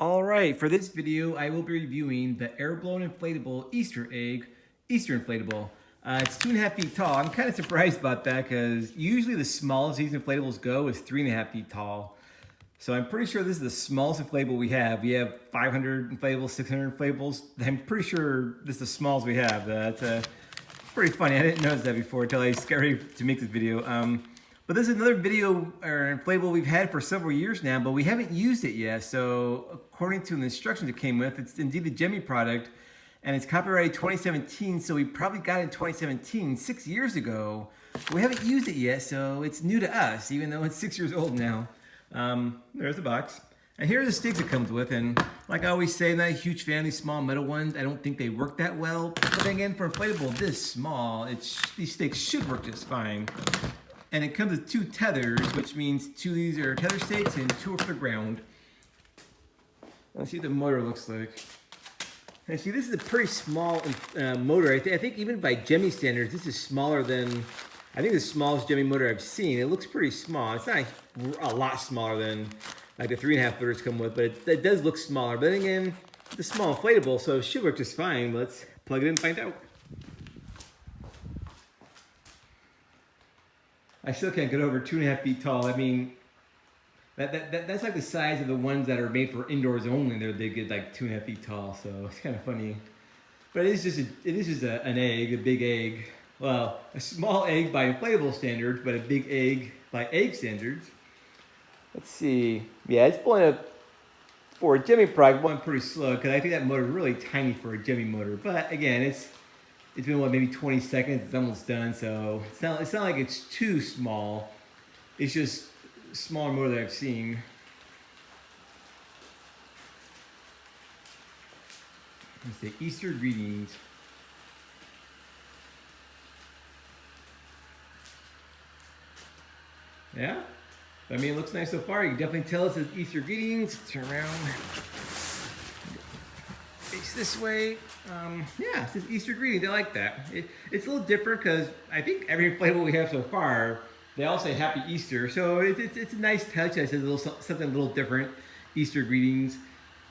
All right, for this video, I will be reviewing the Airblown Inflatable Easter Inflatable. It's 2.5 feet tall. I'm kind of surprised about that because usually the smallest these inflatables go is 3.5 feet tall. So I'm pretty sure this is the smallest inflatable we have. We have 500 inflatables, 600 inflatables. I'm pretty sure this is the smallest we have. That's pretty funny. I didn't notice that before until I got ready to make this video. But this is another video or inflatable we've had for several years now, but we haven't used it yet. So according to the instructions it came with, it's indeed the Gemmy product, and it's copyrighted 2017. So we probably got it in 2017, 6 years ago. But we haven't used it yet, so it's new to us, even though it's 6 years old now. There's the box. And here are the sticks it comes with, and like I always say, I'm not a huge fan of these small metal ones. I don't think they work that well. But then again, for inflatable this small, these sticks should work just fine. And it comes with 2 tethers, which means 2 of these are tether stakes and 2 are for the ground. Let's see what the motor looks like. And see, this is a pretty small motor. I think even by Gemmy standards, this is smaller than, I think the smallest Gemmy motor I've seen. It looks pretty small. It's not a lot smaller than like the 3.5 footers come with, but it does look smaller. But then again, it's a small inflatable, so it should work just fine. Let's plug it in and find out. I still can't get over 2.5 feet tall. I mean, that's like the size of the ones that are made for indoors only. They get like 2.5 feet tall, so it's kind of funny. But it is just an egg, a big egg. Well, a small egg by inflatable standards, but a big egg by egg standards. Let's see. Yeah, it's blowing up for a Gemmy product, going pretty slow because I think that motor is really tiny for a Gemmy motor. But again, it's been what, maybe 20 seconds. It's almost done, so it's not like it's too small. It's just a smaller motor that I've seen. Let's say Easter greetings. Yeah, I mean, it looks nice so far. You can definitely tell it says Easter greetings. Turn around. Face this way. Yeah, it says Easter greetings. I like that. It's a little different because I think every inflatable we have so far, they all say Happy Easter. So it's a nice touch. It says something a little different. Easter greetings.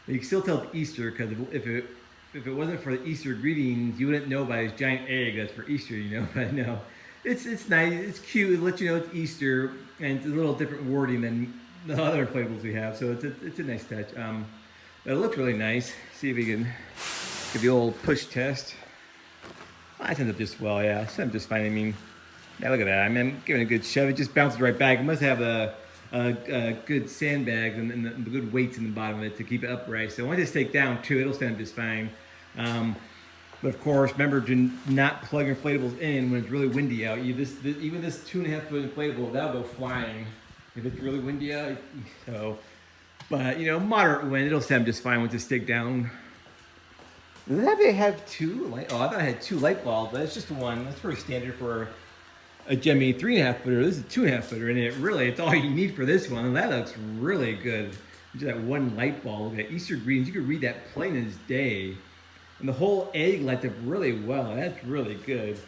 You can still tell it's Easter because if it wasn't for the Easter greetings, you wouldn't know by this giant egg that's for Easter, you know. But no, it's nice. It's cute. It lets you know it's Easter, and it's a little different wording than the other inflatables we have. So it's a nice touch. But it looks really nice. See if we can give the old push test. Well, that ends up just well, yeah. It's just fine. I mean, yeah, look at that. I mean, I'm giving it a good shove. It just bounces right back. It must have a good sandbag and the good weights in the bottom of it to keep it upright. So once it's take down too, it'll stand just fine. But of course, remember to not plug your inflatables in when it's really windy out. Even this 2.5 foot inflatable, that'll go flying if it's really windy out. So. But, you know, moderate wind, it'll stand just fine once it's stick down. Does it have 2 light? Oh, I thought I had 2 light bulbs, but it's just 1. That's pretty standard for a Gemmy 3.5 footer. This is a 2.5 footer, and it's all you need for this one. And that looks really good. Just that 1 light bulb. Look at Easter greetings. You can read that plain as day. And the whole egg lights up really well. That's really good.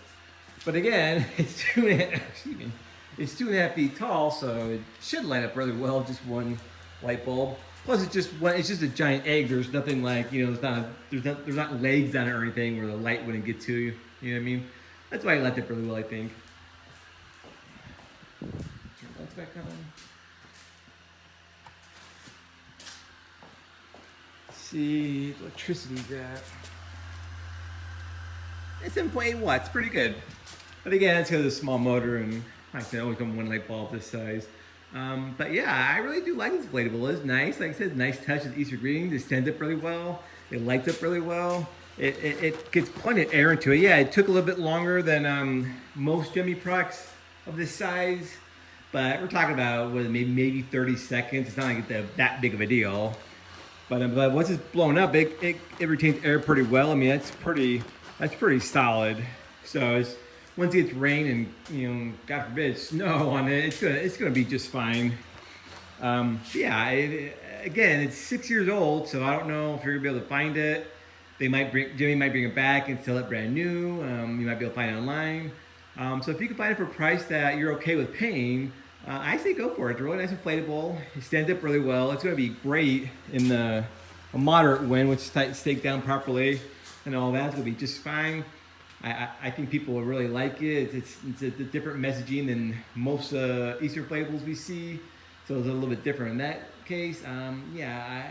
But again, it's 2.5 feet tall, so it should light up really well. Just 1 light bulb. Plus, it's just a giant egg. There's nothing like, you know, there's not legs on it or anything where the light wouldn't get to you. You know what I mean? That's why I light up really well, I think. Turn the lights back on. Let's see, electricity's at. It's 7.8 watts, pretty good. But again, it's because of a small motor, and I can only come 1 light bulb this size. But yeah, I really do like this inflatable. It's nice. Like I said, nice touch with Easter greetings. It stands up really well. It lights up really well. It gets plenty of air into it. Yeah, it took a little bit longer than most Gemmy products of this size. But we're talking about maybe 30 seconds. It's not like it's that big of a deal. But once it's blown up, it retains air pretty well. I mean, that's pretty solid. So once it gets rain and, you know, God forbid, snow on it, it's gonna be just fine. Yeah, again, it's 6 years old, so I don't know if you're gonna be able to find it. Gemmy might bring it back and sell it brand new. You might be able to find it online. So if you can find it for a price that you're okay with paying, I say go for it. It's a really nice inflatable. It stands up really well. It's gonna be great in the a moderate wind, which is staked down properly and all that's gonna be just fine. I think people will really like it. It's a different messaging than most Easter inflatables we see, so it's a little bit different in that case. Yeah,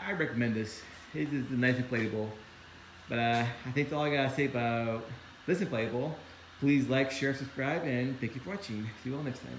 I recommend this. It is a nice inflatable. But I think that's all I gotta say about this inflatable. Please like, share, subscribe, and thank you for watching. See you all next time.